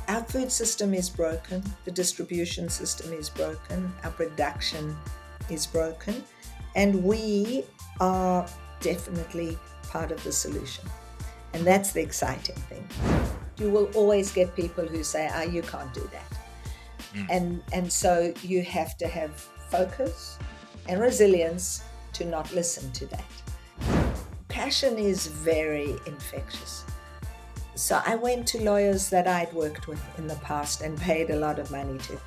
Our food system is broken, the distribution system is broken, our production is broken, and we are definitely part of the solution. And that's the exciting thing. You will always get people who say, you can't do that. And so you have to have focus and resilience to not listen to that. Passion is very infectious. So I went to lawyers that I'd worked with in the past and paid a lot of money to,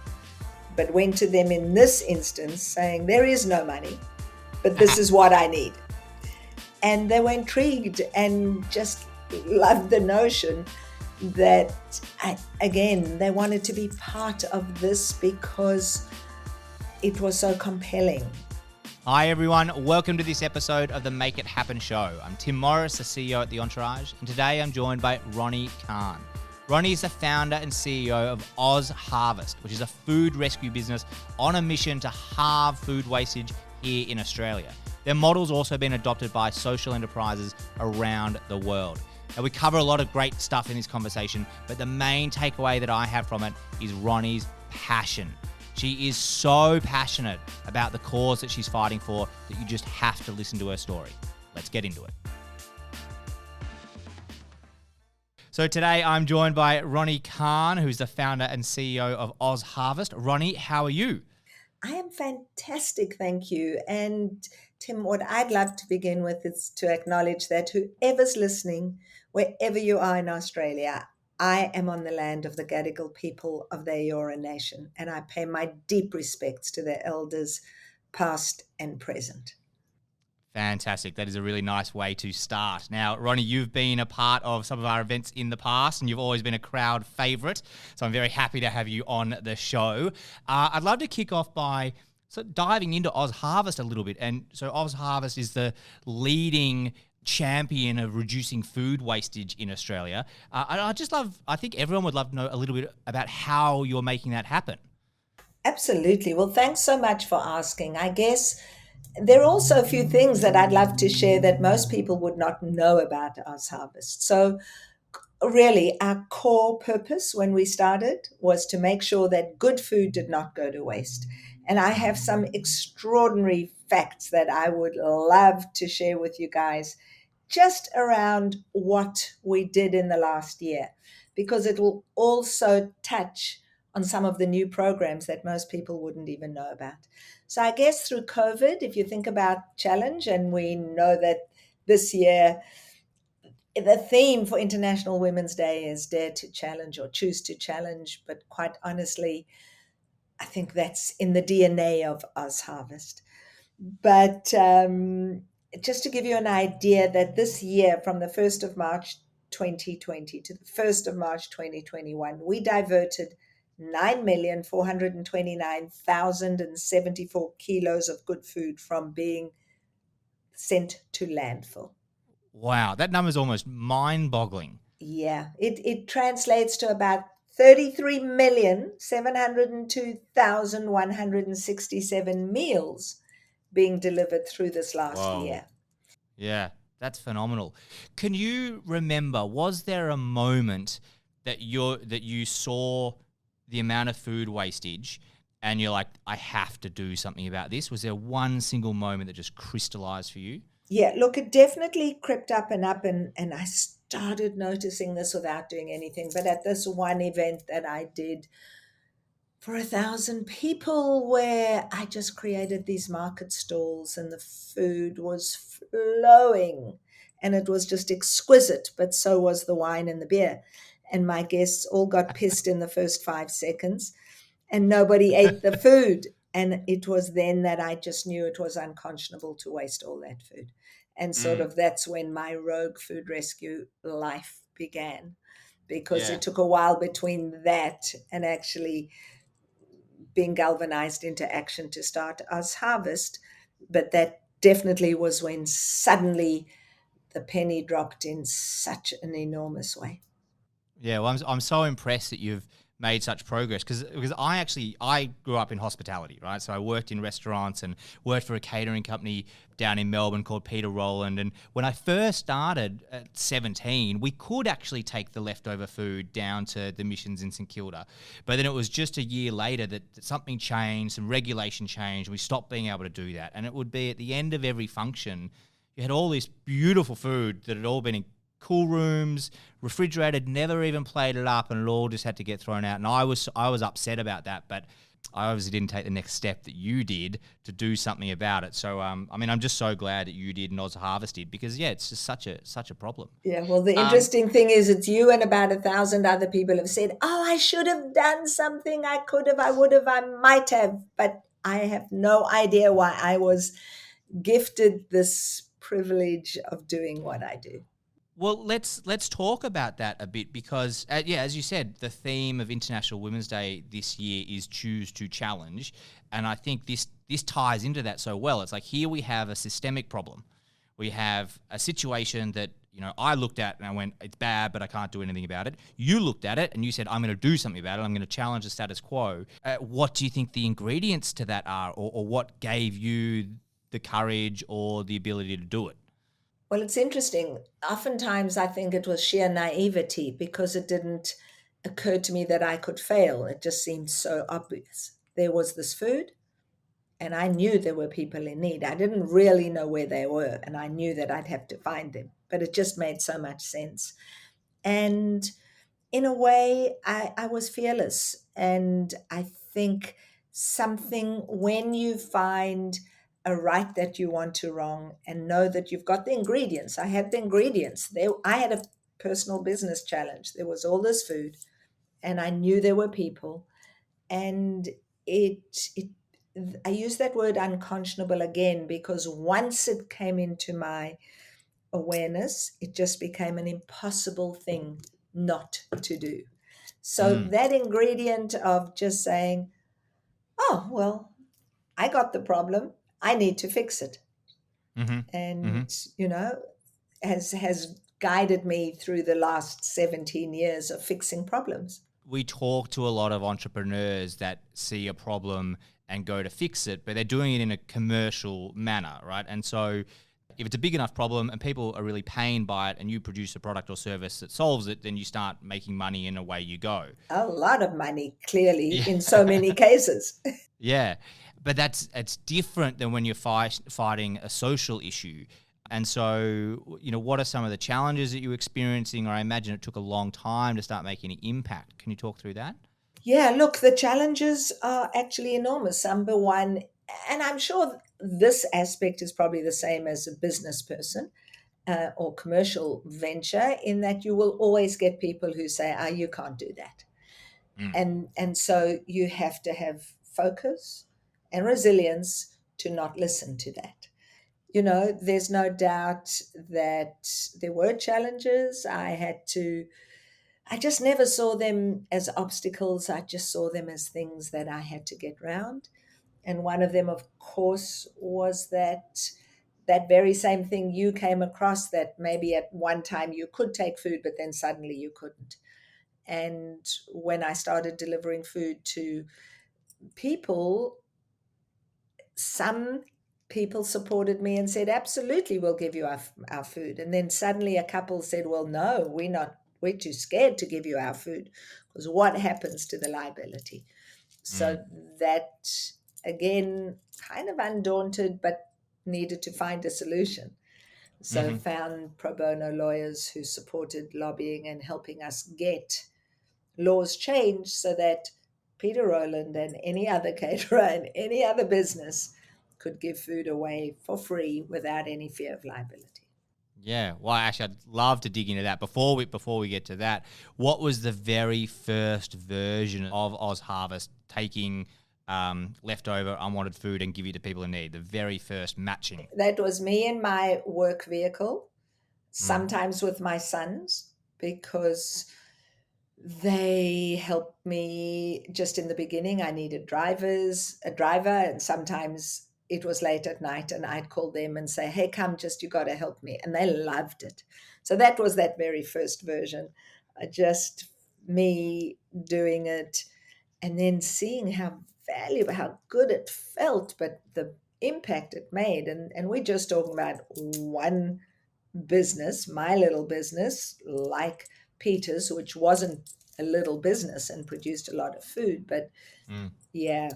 but went to them in this instance saying, there is no money, but this is what I need. And they were intrigued and just loved the notion that, again, they wanted to be part of this because it was so compelling. Hi everyone, welcome to this episode of the Make It Happen show. I'm Tim Morris, the CEO at The Entourage, and today I'm joined by Ronni Kahn. Ronni is the founder and CEO of OzHarvest, which is a food rescue business on a mission to halve food wastage here in Australia. Their model's also been adopted by social enterprises around the world. Now, we cover a lot of great stuff in this conversation, but the main takeaway that I have from it is Ronni's passion. She is so passionate about the cause that she's fighting for that you just have to listen to her story. Let's get into it. So today I'm joined by Ronni Kahn, who's the founder and CEO of OzHarvest. Ronni, how are you? I am fantastic, thank you. And Tim, what I'd love to begin with is to acknowledge that whoever's listening, wherever you are in Australia, I am on the land of the Gadigal people of the Eora Nation, and I pay my deep respects to their elders, past and present. Fantastic. That is a really nice way to start. Now, Ronni, you've been a part of some of our events in the past and you've always been a crowd favourite. So I'm very happy to have you on the show. I'd love to kick off by sort of diving into OzHarvest a little bit. And so OzHarvest is the leading champion of reducing food wastage in Australia. I think everyone would love to know a little bit about how you're making that happen. Absolutely. Well, thanks so much for asking. I guess there are also a few things that I'd love to share that most people would not know about OzHarvest. So really, our core purpose when we started was to make sure that good food did not go to waste. And I have some extraordinary facts that I would love to share with you guys just around what we did in the last year, because it will also touch on some of the new programs that most people wouldn't even know about. So I guess through COVID, if you think about challenge, and we know that this year the theme for International Women's Day is Dare to Challenge or Choose to Challenge, but quite honestly, I think that's in the DNA of OzHarvest. But just to give you an idea that this year, from the 1st of March 2020 to the 1st of March 2021, we diverted 9,429,074 kilos of good food from being sent to landfill. Wow, that number is almost mind-boggling. Yeah, it translates to about 33,702,167 meals being delivered through this last year. Yeah, that's phenomenal. Can you remember, was there a moment that you saw the amount of food wastage and you're like, I have to do something about this? Was there one single moment that just crystallized for you? Yeah, look, it definitely crept up, and I started noticing this without doing anything. But at this one event that I did for 1,000 people, where I just created these market stalls and the food was flowing and it was just exquisite, but so was the wine and the beer. And my guests all got pissed in the first 5 seconds and nobody ate the food. And it was then that I just knew it was unconscionable to waste all that food. And sort of that's when my rogue food rescue life began, because it took a while between that and actually being galvanized into action to start OzHarvest. But that definitely was when suddenly the penny dropped in such an enormous way. Yeah, well, I'm so impressed that you've made such progress? Because I grew up in hospitality, right? So I worked in restaurants and worked for a catering company down in Melbourne called Peter Rowland. And when I first started at 17, we could actually take the leftover food down to the missions in St Kilda. But then it was just a year later that something changed, some regulation changed. We stopped being able to do that. And it would be at the end of every function, you had all this beautiful food that had all been in cool rooms, refrigerated, never even plated up, and it all just had to get thrown out. And I was upset about that, but I obviously didn't take the next step that you did to do something about it. So, I mean, I'm just so glad that you did and OzHarvest did, because yeah, it's just such a problem. Yeah, well, the interesting thing is it's you and about 1,000 other people have said, oh, I should have done something. I could have, I would have, I might have, but I have no idea why I was gifted this privilege of doing what I do. Well, let's talk about that a bit, because yeah, as you said, the theme of International Women's Day this year is choose to challenge, and I think this ties into that so well. It's like, here we have a systemic problem. We have a situation that, you know, I looked at and I went, it's bad, but I can't do anything about it. You looked at it and you said, I'm going to do something about it. I'm going to challenge the status quo. What do you think the ingredients to that are, or what gave you the courage or the ability to do it? Well, it's interesting. Oftentimes, I think it was sheer naivety because it didn't occur to me that I could fail. It just seemed so obvious. There was this food, and I knew there were people in need. I didn't really know where they were, and I knew that I'd have to find them, but it just made so much sense. And in a way, I was fearless. And I think something, when you find a right that you want to wrong and know that you've got the ingredients. I had the ingredients. I had a personal business challenge. There was all this food, and I knew there were people. And it I use that word unconscionable again because once it came into my awareness, it just became an impossible thing not to do. So Mm, that ingredient of just saying, oh, well, I got the problem. I need to fix it. mm-hmm, mm-hmm. And, you know, has guided me through the last 17 years of fixing problems. We talk to a lot of entrepreneurs that see a problem and go to fix it, but they're doing it in a commercial manner, right? And so if it's a big enough problem and people are really pained by it and you produce a product or service that solves it, then you start making money and away you go. A lot of money, clearly, Yeah. in so many cases. Yeah. But it's different than when you're fighting a social issue. And so, you know, what are some of the challenges that you're experiencing? Or I imagine it took a long time to start making an impact. Can you talk through that? Yeah, look, the challenges are actually enormous. Number one, and I'm sure this aspect is probably the same as a business person or commercial venture, in that you will always get people who say, "Oh, you can't do that," Mm, and so you have to have focus and resilience to not listen to that. You know, there's no doubt that there were challenges. I just never saw them as obstacles. I just saw them as things that I had to get round. And one of them, of course, was that very same thing you came across, that maybe at one time you could take food, but then suddenly you couldn't. And when I started delivering food to people, some people supported me and said, absolutely, we'll give you our food. And then suddenly a couple said, well, no, we're too scared to give you our food because what happens to the liability? mm, So that, again, kind of undaunted, but needed to find a solution. So mm-hmm. found pro bono lawyers who supported lobbying and helping us get laws changed so that Peter Rowland and any other caterer and any other business could give food away for free without any fear of liability. Yeah, well, actually, I'd love to dig into that. Before we get to that, what was the very first version of OzHarvest taking leftover unwanted food and give it to people in need? The very first matching. That was me in my work vehicle, Mm, sometimes with my sons, because they helped me just in the beginning. I needed a driver, and sometimes it was late at night and I'd call them and say, hey, come, just you got to help me. And they loved it. So that was that very first version. I just me doing it and then seeing how valuable, how good it felt, but the impact it made. And we're just talking about one business, my little business, like Peter's, which wasn't a little business and produced a lot of food. But Mm. yeah.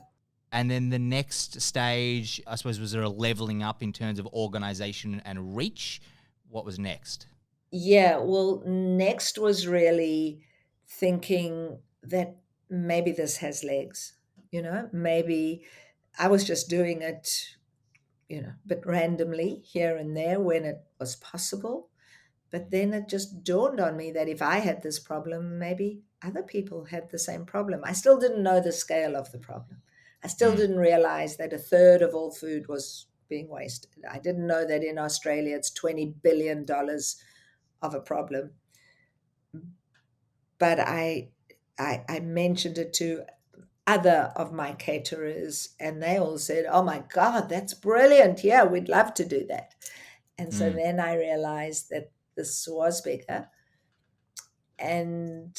And then the next stage, I suppose, was there a leveling up in terms of organization and reach? What was next? Yeah, well, next was really thinking that maybe this has legs, maybe I was just doing it, but randomly here and there when it was possible. But then it just dawned on me that if I had this problem, maybe other people had the same problem. I still didn't know the scale of the problem. I still Mm. didn't realize that a third of all food was being wasted. I didn't know that in Australia it's $20 billion of a problem. But I mentioned it to other of my caterers, and they all said, "Oh my God, that's brilliant! Yeah, we'd love to do that." And so Mm. then I realized that this was bigger, and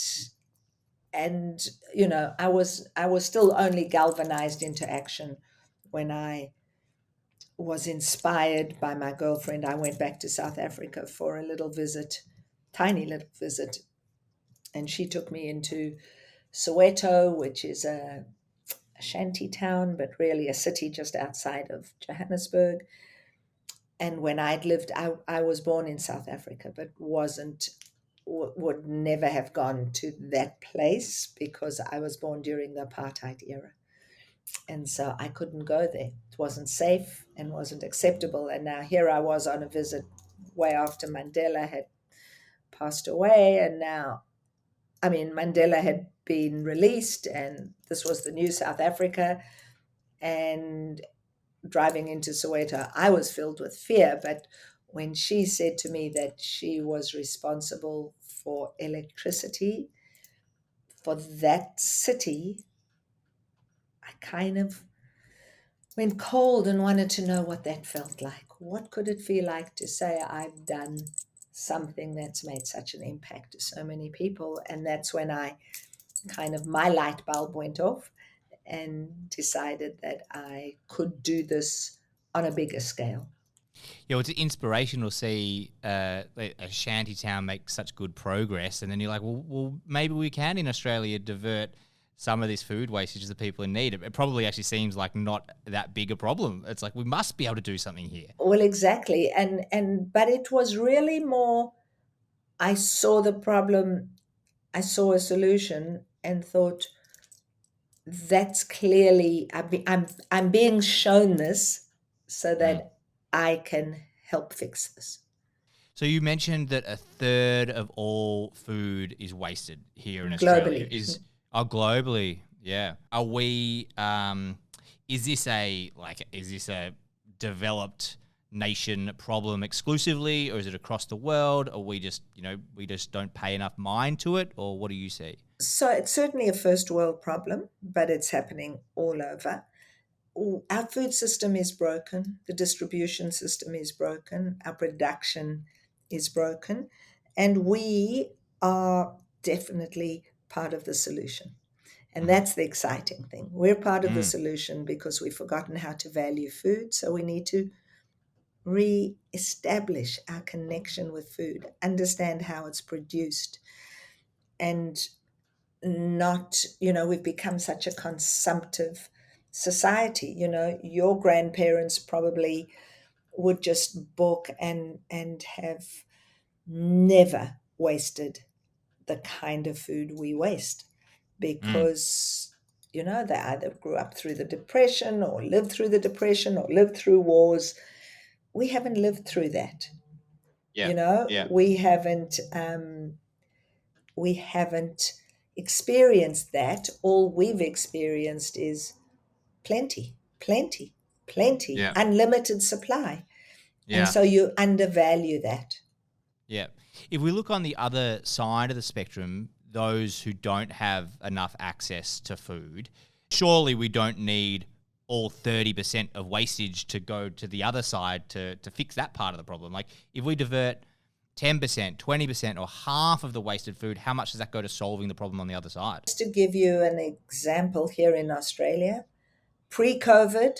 I was still only galvanized into action when I was inspired by my girlfriend. I went back to South Africa for a little visit, tiny little visit, and she took me into Soweto, which is a shanty town, but really a city just outside of Johannesburg. And when I'd lived, I was born in South Africa, but would never have gone to that place because I was born during the apartheid era. And so I couldn't go there. It wasn't safe and wasn't acceptable. And now here I was on a visit way after Mandela had passed away. And now, I mean, Mandela had been released, and this was the new South Africa. And driving into Soweto, I was filled with fear. But when she said to me that she was responsible for electricity for that city, I kind of went cold and wanted to know what that felt like. What could it feel like to say, I've done something that's made such an impact to so many people? And that's when my light bulb went off and decided that I could do this on a bigger scale. Yeah, well, it's inspirational to see a shanty town make such good progress, and then you're like, well, maybe we can in Australia divert some of this food wastage to the people in need. It probably actually seems like not that big a problem. It's like we must be able to do something here. Well, exactly. But it was really more, I saw the problem, I saw a solution and thought, that's clearly, I'm being shown this so Mm. that I can help fix this. So you mentioned that a third of all food is wasted here in Australia. Globally. Globally? Yeah. Are we? Is this a developed nation problem exclusively, or is it across the world? Or we just don't pay enough mind to it, or what do you see? So it's certainly a first world problem, but it's happening all over. Our food system is broken. The distribution system is broken. Our production is broken. And we are definitely part of the solution. And Mm-hmm. that's the exciting thing. We're part of the Mm. solution because we've forgotten how to value food. So we need to re-establish our connection with food, understand how it's produced, and not, we've become such a consumptive society. Your grandparents probably would just balk and have never wasted the kind of food we waste Mm. because they either grew up through the depression or lived through the depression or lived through wars. We haven't lived through that. Yeah. Yeah. We haven't experienced that. All we've experienced is plenty, plenty, plenty, Yeah. unlimited supply. And Yeah. so you undervalue that. Yeah. If we look on the other side of the spectrum, those who don't have enough access to food, surely we don't need all 30% of wastage to go to the other side to fix that part of the problem. Like if we divert 10%, 20%, or half of the wasted food, how much does that go to solving the problem on the other side? Just to give you an example, here in Australia, pre-COVID,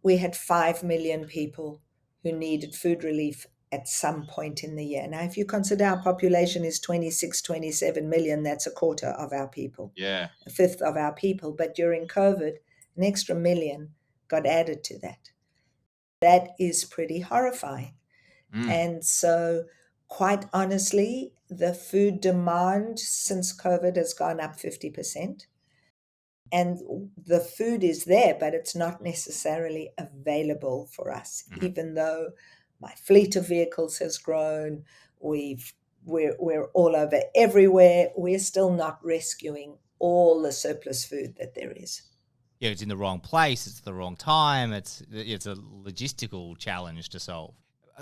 we had 5 million people who needed food relief at some point in the year. Now, if you consider our population is 26, 27 million, that's a quarter of our people, Yeah. a fifth of our people. But during COVID, an extra million got added to that. That is pretty horrifying. Mm. And so, quite honestly, the food demand since COVID has gone up 50%. And the food is there, but it's not necessarily available for us. Mhm. Even though my fleet of vehicles has grown, we're all over everywhere, we're still not rescuing all the surplus food that there is. Yeah, it's in the wrong place, it's the wrong time, it's a logistical challenge to solve.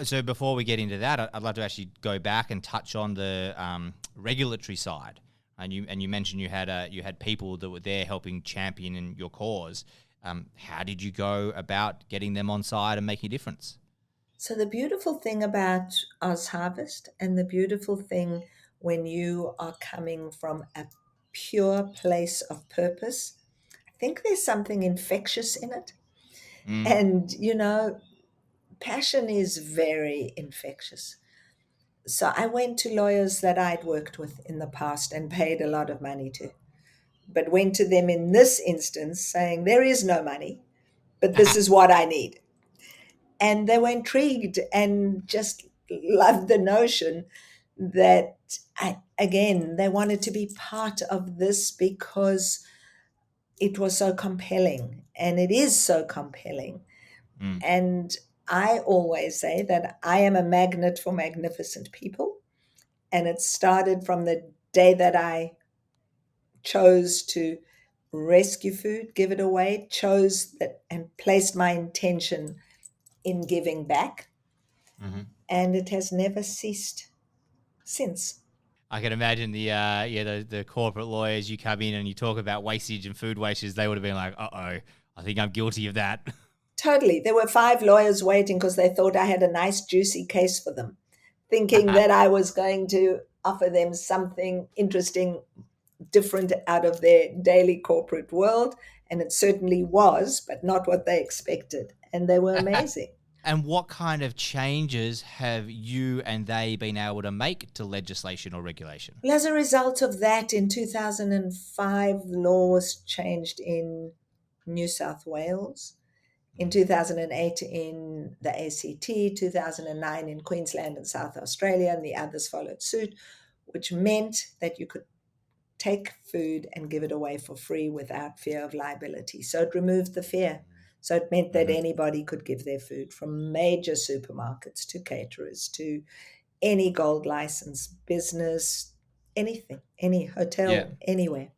So before we get into that, I'd love to actually go back and touch on the regulatory side. And you mentioned you had people that were there helping champion in your cause. How did you go about getting them on side and making a difference? So the beautiful thing about OzHarvest, and the beautiful thing when you are coming from a pure place of purpose, I think there's something infectious in it. Mm. And, passion is very infectious. So I went to lawyers that I'd worked with in the past and paid a lot of money to, but went to them in this instance saying, there is no money, but this is what I need. And they were intrigued and just loved the notion that, again, they wanted to be part of this because it was so compelling, and it is so compelling. Mm. And I always say that I am a magnet for magnificent people. And it started from the day that I chose to rescue food, give it away, chose that and placed my intention in giving back. Hmm. And it has never ceased since. I can imagine the corporate lawyers, you come in and you talk about wastage and food wastage, they would have been like, uh-oh, I think I'm guilty of that. Totally. There were 5 lawyers waiting because they thought I had a nice, juicy case for them, thinking that I was going to offer them something interesting, different out of their daily corporate world. And it certainly was, but not what they expected. And they were amazing. And what kind of changes have you and they been able to make to legislation or regulation? Well, as a result of that, in 2005, the law was changed in New South Wales. In 2008 in the ACT, 2009 in Queensland and South Australia, and the others followed suit, which meant that you could take food and give it away for free without fear of liability. So it removed the fear. So it meant that Mm-hmm. anybody could give their food, from major supermarkets to caterers to any gold license business, anything, any Yeah. hotel, anywhere.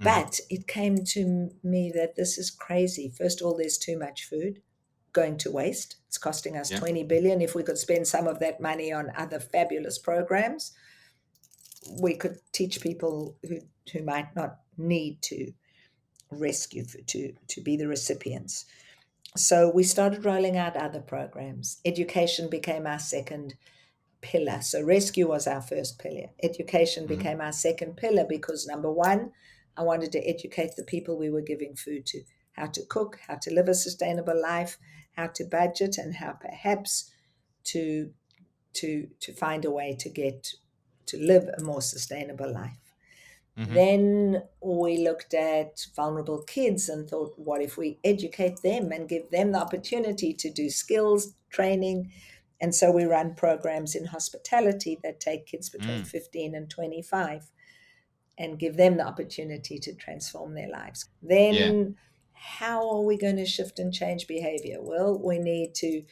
Mm-hmm. But it came to me that this is crazy. First of all, there's too much food going to waste. It's costing us Yeah. 20 billion. If we could spend some of that money on other fabulous programs, we could teach people who might not need to rescue to be the recipients. So we started rolling out other programs. Education became our second pillar. So rescue was our first pillar. Education Mm-hmm. became our second pillar because, number one, I wanted to educate the people we were giving food to, how to cook, how to live a sustainable life, how to budget, and how perhaps to to find a way to live a more sustainable life. Mm-hmm. Then we looked at vulnerable kids and thought, what if we educate them and give them the opportunity to do skills training? And so we run programs in hospitality that take kids between Mm. 15 and 25 and give them the opportunity to transform their lives. Yeah. Then how are we going to shift and change behavior? Well, we need to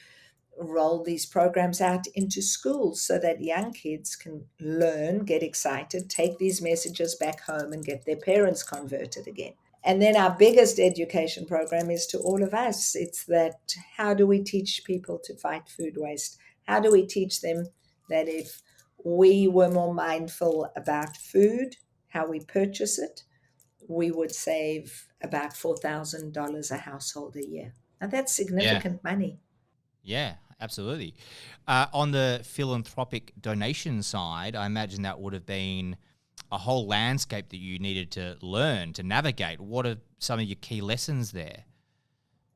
roll these programs out into schools so that young kids can learn, get excited, take these messages back home and get their parents converted again. And then our biggest education program is to all of us. It's that, how do we teach people to fight food waste? How do we teach them that if we were more mindful about food, how we purchase it, we would save about $4,000 a household a year. Now that's Yeah. significant money. Yeah. Absolutely. On the philanthropic donation side, I imagine that would have been a whole landscape that you needed to learn, to navigate. What are some of your key lessons there?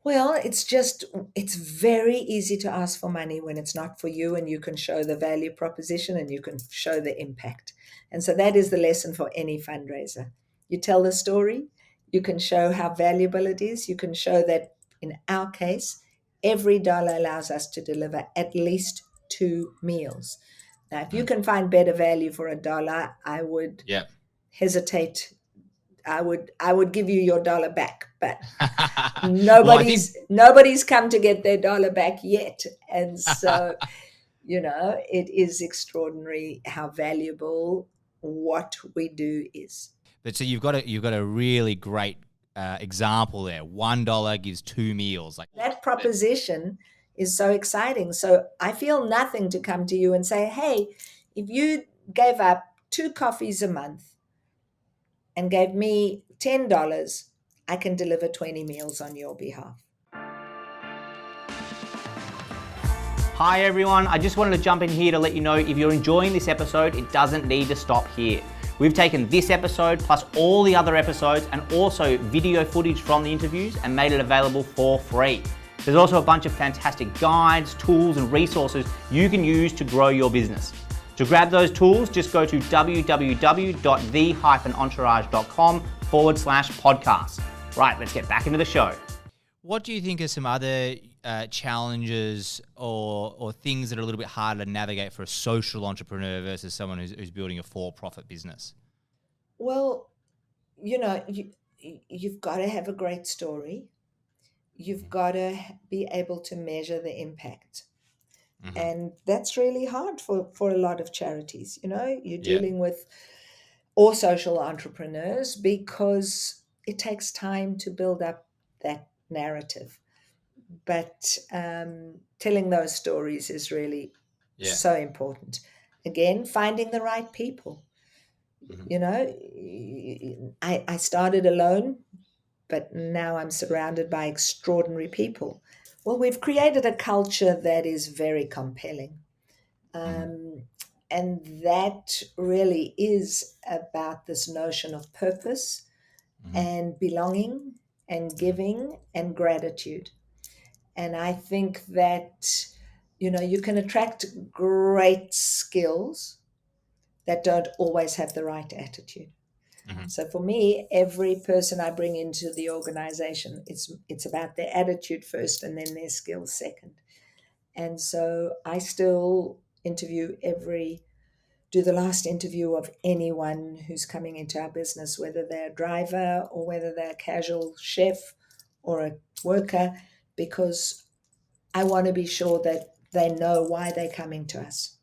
Well, it's very easy to ask for money when it's not for you and you can show the value proposition and you can show the impact. And so that is the lesson for any fundraiser. You tell the story, you can show how valuable it is, you can show that in our case, every dollar allows us to deliver at least 2 meals. Now, if you Mm. can find better value for a dollar, I would Yeah. hesitate. I would give you your dollar back, but Well, I think nobody's come to get their dollar back yet. And so, it is extraordinary how valuable what we do is. but so you've got a really great example there. $1 gives 2 meals. Like That proposition is so exciting. So I feel nothing to come to you and say, hey, if you gave up 2 coffees a month and gave me $10, I can deliver 20 meals on your behalf. Hi everyone, I just wanted to jump in here to let you know if you're enjoying this episode, it doesn't need to stop here. We've taken this episode plus all the other episodes and also video footage from the interviews and made it available for free. There's also a bunch of fantastic guides, tools and resources you can use to grow your business. To grab those tools, just go to www.the-entourage.com/podcast. Right, let's get back into the show. what do you think are some other challenges or things that are a little bit harder to navigate for a social entrepreneur versus someone who's building a for-profit business? Well, you've got to have a great story. You've got to be able to measure the impact. Mm-hmm. And that's really hard for a lot of charities. You're Yeah. dealing with or social entrepreneurs because it takes time to build up that narrative. But telling those stories is really Yeah. so important. Again, finding the right people. Mhm. I started alone, but now I'm surrounded by extraordinary people. Well, we've created a culture that is very compelling. And that really is about this notion of purpose Mhm. and belonging and giving and gratitude. And I think that, you can attract great skills that don't always have the right attitude. Mhm. So for me, every person I bring into the organization, it's about their attitude first and then their skills second. And so I still do the last interview of anyone who's coming into our business, whether they're a driver or whether they're a casual chef or a worker, because I want to be sure that they know why they're coming to us.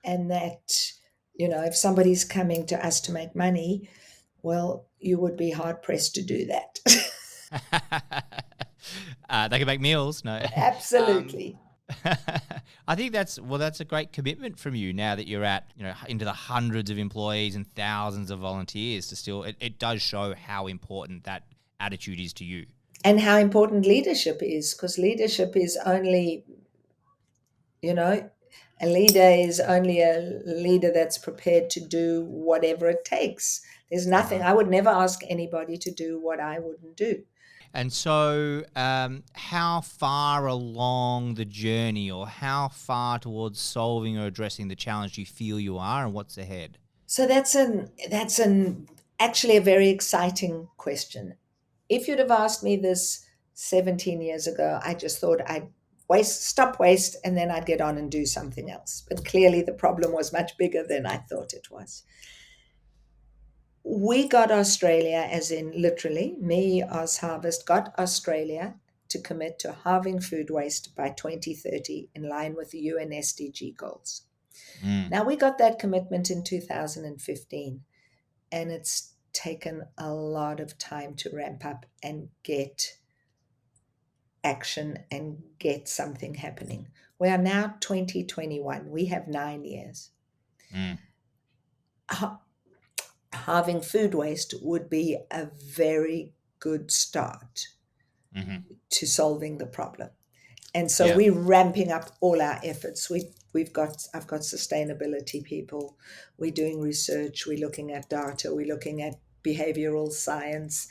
And that, if somebody's coming to us to make money, well, you would be hard pressed to do that. They can make meals. No. Absolutely. I think that's a great commitment from you now that you're at, into the hundreds of employees and thousands of volunteers to still, it does show how important that attitude is to you. And how important leadership is, because leadership is only, a leader is only a leader that's prepared to do whatever it takes. There's nothing, I would never ask anybody to do what I wouldn't do. And so how far along the journey or how far towards solving or addressing the challenge do you feel you are and what's ahead? So that's actually a very exciting question. If you'd have asked me this 17 years ago, I just thought I'd stop waste, and then I'd get on and do something else. But clearly the problem was much bigger than I thought it was. We got Australia, as in literally, me, OzHarvest, got Australia to commit to halving food waste by 2030 in line with the UN SDG goals. Now, we got that commitment in 2015, and it's taken a lot of time to ramp up and get action and get something happening. We are now 2021. We have 9 years. Halving food waste would be a very good start to solving the problem. And so Yeah. we're ramping up all our efforts. I've got sustainability people. We're doing research. We're looking at data. We're looking at behavioral science,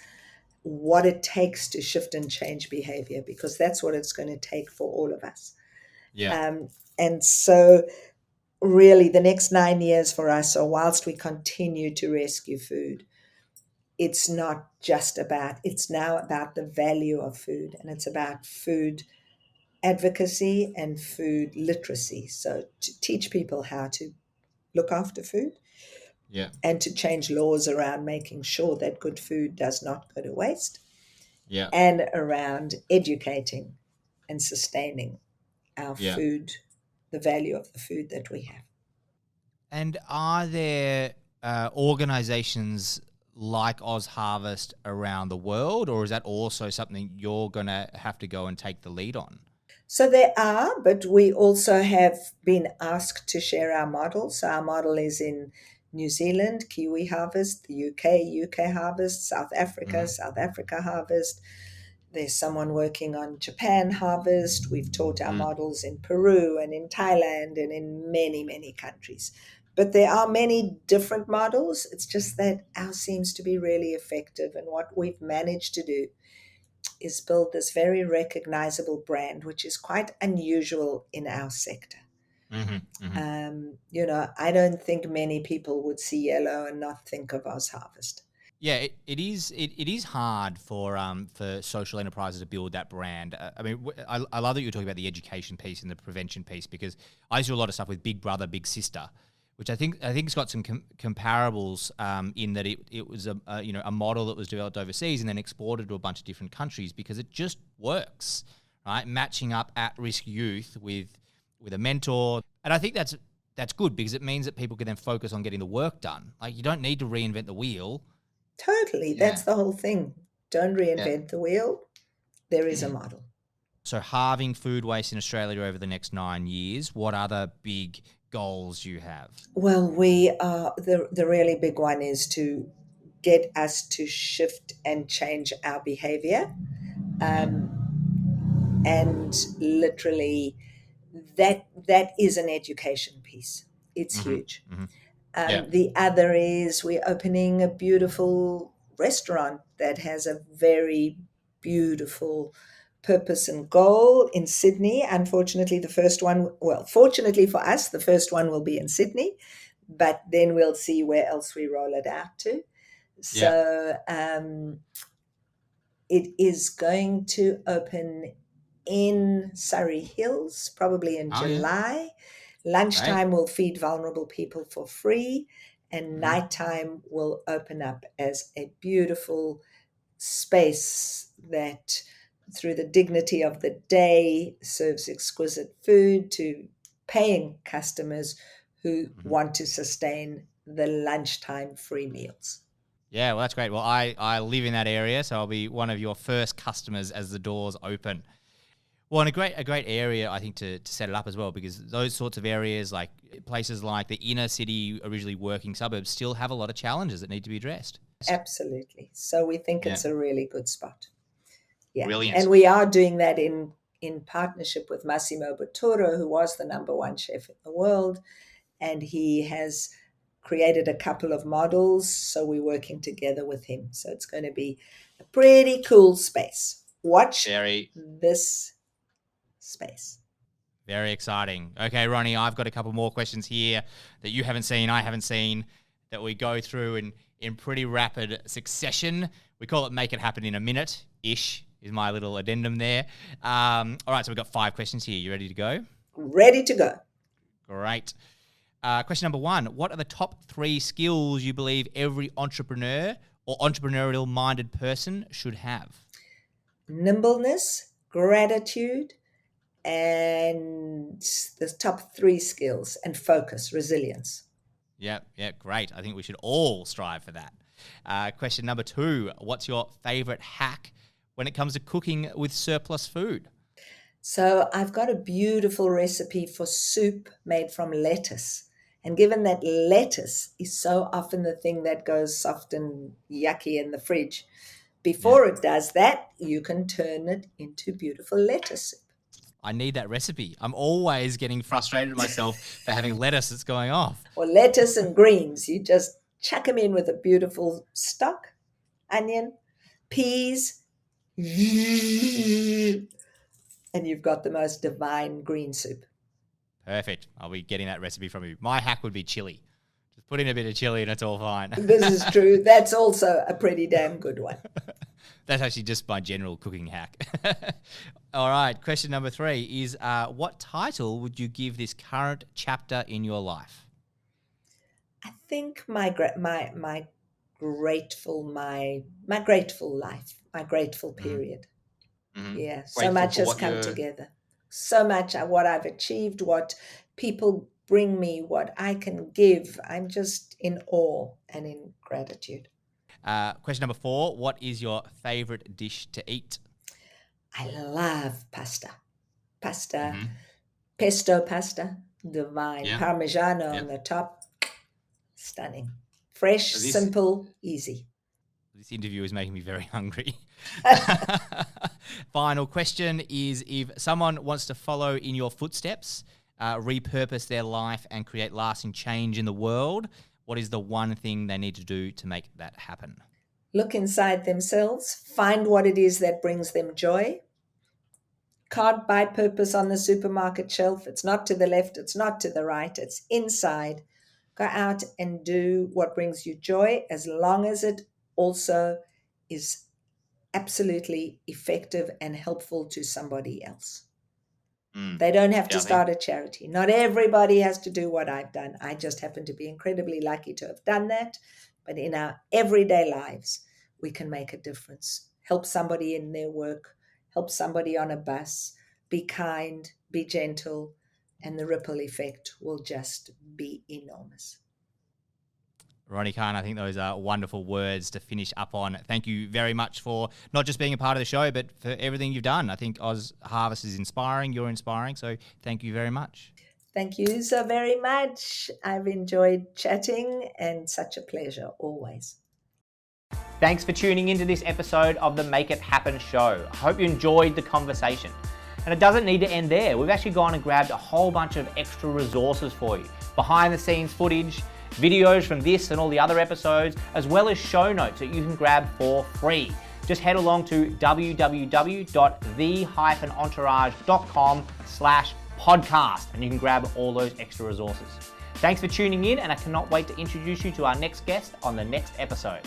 what it takes to shift and change behavior, because that's what it's going to take for all of us. Yeah. And so really the next 9 years for us, so whilst we continue to rescue food, it's not just about, it's now about the value of food, and it's about food advocacy and food literacy. So to teach people how to look after food Yeah. and to change laws around making sure that good food does not go to waste, Yeah. and around educating and sustaining our Yeah. food, the value of the food that we have. And are there organizations like OzHarvest around the world, or is that also something you're going to have to go and take the lead on? So there are, but we also have been asked to share our model. So our model is in New Zealand, Kiwi Harvest, the UK Harvest, South Africa, South Africa Harvest. There's someone working on Japan Harvest. We've taught our models in Peru and in Thailand and in many, many countries. But there are many different models. It's just that ours seems to be really effective. And what we've managed to do is build this very recognizable brand, which is quite unusual in our sector. I don't think many people would see yellow and not think of OzHarvest. Yeah, it is hard for social enterprises to build that brand. I love that you're talking about the education piece and the prevention piece, because I do a lot of stuff with Big Brother, Big Sister, which I think it's got some comparables in that it was a model that was developed overseas and then exported to a bunch of different countries because it just works, right? Matching up at-risk youth with a mentor, and I think that's good because it means that people can then focus on getting the work done. Like, you don't need to reinvent the wheel. Totally. That's the whole thing. Don't reinvent the wheel. There is a model. So halving food waste in Australia over the next 9 years, what other big goals you have? Well, we are the really big one is to get us to shift and change our behavior. And literally that is an education piece. It's huge. The other is we're opening a beautiful restaurant that has a very beautiful purpose and goal in Sydney. Unfortunately, fortunately for us, the first one will be in Sydney, but then we'll see where else we roll it out to. So it is going to open in Surrey Hills, probably in July. Lunchtime will feed vulnerable people for free, and nighttime will open up as a beautiful space that, through the dignity of the day, serves exquisite food to paying customers who want to sustain the lunchtime free meals. Yeah, well, that's great. Well, I live in that area, so I'll be one of your first customers as the doors open. Well, and a great area, I think, to set it up as well, because those sorts of areas, like places like the inner city, originally working suburbs, still have a lot of challenges that need to be addressed. Absolutely. So we think it's a really good spot. Yeah. Brilliant. And we are doing that in partnership with Massimo Bottura, who was the #1 chef in the world. And he has created a couple of models. So we're working together with him. So it's going to be a pretty cool space. Watch this space. Very exciting. Okay, Ronni, I've got a couple more questions here that you haven't seen, I haven't seen, that we go through in pretty rapid succession. We call it Make It Happen in a Minute-ish, is my little addendum there. All right, so we've got 5 questions here. You ready to go? Ready to go. Great. Question number 1. What are the top 3 skills you believe every entrepreneur or entrepreneurial-minded person should have? Nimbleness, gratitude, and the top 3 skills, and focus, resilience. Yeah, great. I think we should all strive for that. Question number 2. What's your favorite hack when it comes to cooking with surplus food? So I've got a beautiful recipe for soup made from lettuce. And given that lettuce is so often the thing that goes soft and yucky in the fridge, before it does that, you can turn it into beautiful lettuce soup. I need that recipe. I'm always getting frustrated at myself for having lettuce that's going off. Or lettuce and greens. You just chuck them in with a beautiful stock, onion, peas, and you've got the most divine green soup. Perfect. I'll be getting that recipe from you. My hack would be chili. Just put in a bit of chili and it's all fine. This is true. That's also a pretty damn good one. That's actually just my general cooking hack. All right. Question number 3 is, what title would you give this current chapter in your life? I think my grateful life, my grateful period. Mm-hmm. Yeah, so much has come together. So much what I've achieved, what people bring me, what I can give. I'm just in awe and in gratitude. Question number 4, what is your favorite dish to eat? I love pasta. Pesto pasta, divine. Yeah. Parmigiano on the top, stunning. Fresh, simple, easy. This interview is making me very hungry. Final question is, if someone wants to follow in your footsteps, repurpose their life and create lasting change in the world, what is the one thing they need to do to make that happen? Look inside themselves, find what it is that brings them joy. Can't buy purpose on the supermarket shelf. It's not to the left, it's not to the right, it's inside. Go out and do what brings you joy, as long as it also is absolutely effective and helpful to somebody else. They don't have to start a charity. Not everybody has to do what I've done. I just happen to be incredibly lucky to have done that. But in our everyday lives, we can make a difference. Help somebody in their work, help somebody on a bus, be kind, be gentle, and the ripple effect will just be enormous. Ronni Kahn, I think those are wonderful words to finish up on. Thank you very much for not just being a part of the show, but for everything you've done. I think OzHarvest is inspiring. You're inspiring. So thank you very much. Thank you so very much. I've enjoyed chatting and such a pleasure always. Thanks for tuning into this episode of the Make It Happen show. I hope you enjoyed the conversation. And it doesn't need to end there. We've actually gone and grabbed a whole bunch of extra resources for you. Behind the scenes footage, videos from this and all the other episodes, as well as show notes that you can grab for free. Just head along to www.the-entourage.com/podcast and you can grab all those extra resources. Thanks for tuning in, and I cannot wait to introduce you to our next guest on the next episode.